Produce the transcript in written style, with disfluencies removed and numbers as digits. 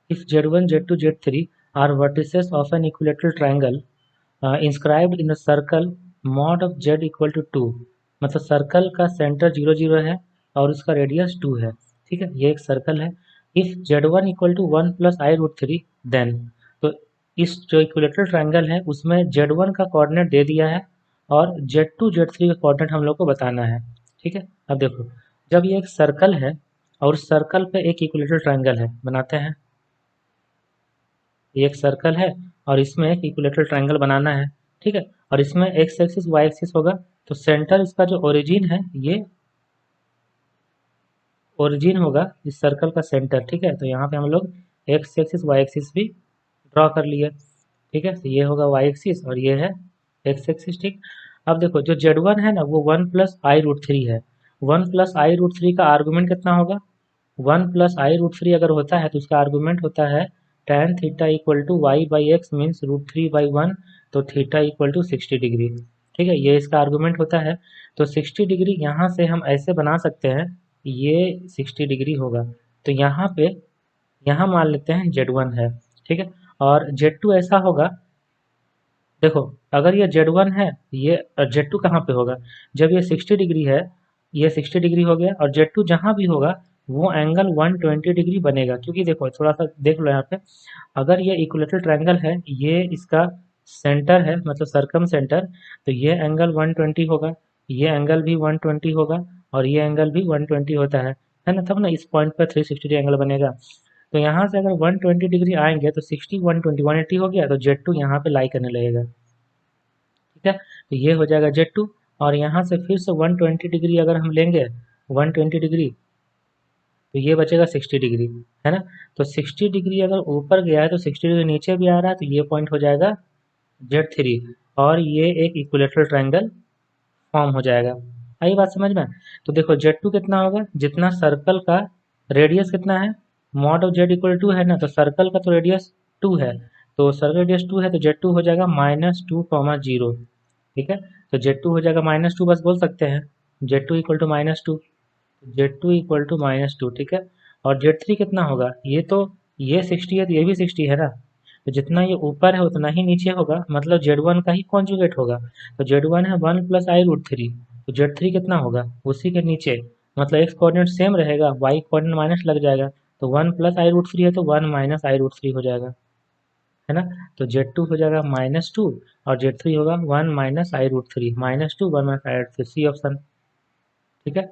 If Z1, Z2, Z3 are vertices of an equilateral triangle inscribed in the circle mod of z equal to 2, मतलब circle का centre 0 0 है और उसका radius 2 है। ठीक है, ये एक सर्कल है। If Z1 equal to 1 plus i root three then, तो इस जो इक्विलेटरल ट्रायंगल है उसमें Z1 का कोऑर्डिनेट दे दिया है और Z2 Z3 का कोऑर्डिनेट हम लोग को बताना है। ठीक है, अब देखो, जब ये एक सर्कल है और उस सर्कल पे एक इक्विलेटरल ट्रायंगल है, बनाते हैं। ये एक सर्कल है और इसमें एक इक्विलेटरल ट्रायंगल बनाना है। ठीक है, और इसमें एक्स एक्सिस वाई एक्सिस होगा, तो सेंटर इसका जो ओरिजिन है, ये ओरिजिन होगा इस सर्कल का सेंटर। ठीक है, तो यहाँ पे हम लोग एक्स एक्सिस वाई एक्सिस भी ड्रॉ कर लिए। ठीक है, तो ये होगा वाई एक्सिस और ये है एक्स एक्सिस। ठीक, अब देखो जो Z1 है ना वो 1 प्लस आई रूट थ्री है। 1 प्लस आई रूट थ्री का आर्गूमेंट कितना होगा? 1 प्लस आई रूट थ्री अगर होता है तो उसका आर्गूमेंट होता है tan theta equal to y by x means root three by one, तो थीटा इक्वल टू 60 डिग्री। ठीक है, ये इसका आर्गूमेंट होता है। तो 60 डिग्री यहाँ से हम ऐसे बना सकते हैं, ये 60 डिग्री होगा। तो यहाँ पे, यहाँ मान लेते हैं Z1 है। ठीक है, और Z2 ऐसा होगा, देखो अगर ये Z1 है, ये Z2 कहाँ पे होगा? जब ये 60 डिग्री है, ये 60 डिग्री हो गया, और Z2 जहाँ भी होगा वो एंगल 120 डिग्री बनेगा। क्योंकि देखो थोड़ा सा देख लो यहाँ पे, अगर ये इक्विलेटरल ट्रायंगल है, ये इसका सेंटर है मतलब सरकम सेंटर, तो ये एंगल 120 होगा, ये एंगल भी 120 होगा और ये एंगल भी 120 होता है ना? तब ना इस पॉइंट पर 360 एंगल बनेगा। तो यहाँ से अगर 120 डिग्री आएंगे तो 60 120 180 हो गया, तो Z2 यहाँ पे लाई करने लगेगा। ठीक है, तो ये हो जाएगा Z2, और यहाँ से फिर से 120 डिग्री अगर हम लेंगे, 120 डिग्री, तो ये बचेगा 60 डिग्री, है ना? तो 60 डिग्री अगर ऊपर गया है तो 60 डिग्री नीचे भी आ रहा है, तो ये पॉइंट हो जाएगा Z3 और ये एक इक्विलेटरल ट्रायंगल फॉर्म हो जाएगा। आई बात समझ में? तो देखो Z2 कितना होगा, जितना सर्कल का रेडियस कितना है, mod of Z equal to है ना, तो सर्कल का तो रेडियस 2 है, तो सर्कल रेडियस 2 है, तो Z2 हो जाएगा -2, 0। ठीक है, तो Z2 हो जाएगा -2, बस बोल सकते हैं Z2 equal to -2, Z2 equal to -2। ठीक है, और Z3 कितना होगा, ये तो ये 60 है तो ये भी 60 है ना, तो जितना ये ऊपर है उतना ही नीचे होगा, मतलब Z1 का ही कॉन्जुगेट होगा। तो Z1 है 1 प्लस आई रूट थ्री, तो Z3 कितना होगा उसी के नीचे, मतलब एक्स कोऑर्डिनेट सेम रहेगा, वाई कोऑर्डिनेट माइनस लग जाएगा, तो 1 प्लस आई रूट थ्री है तो 1 माइनस आई रूट थ्री हो जाएगा, है ना? तो Z2 हो जाएगा -2 और Z3 होगा 1 माइनस आई रूट थ्री, -2 1 माइनस आई रूट थ्री, सी ऑप्शन। ठीक है,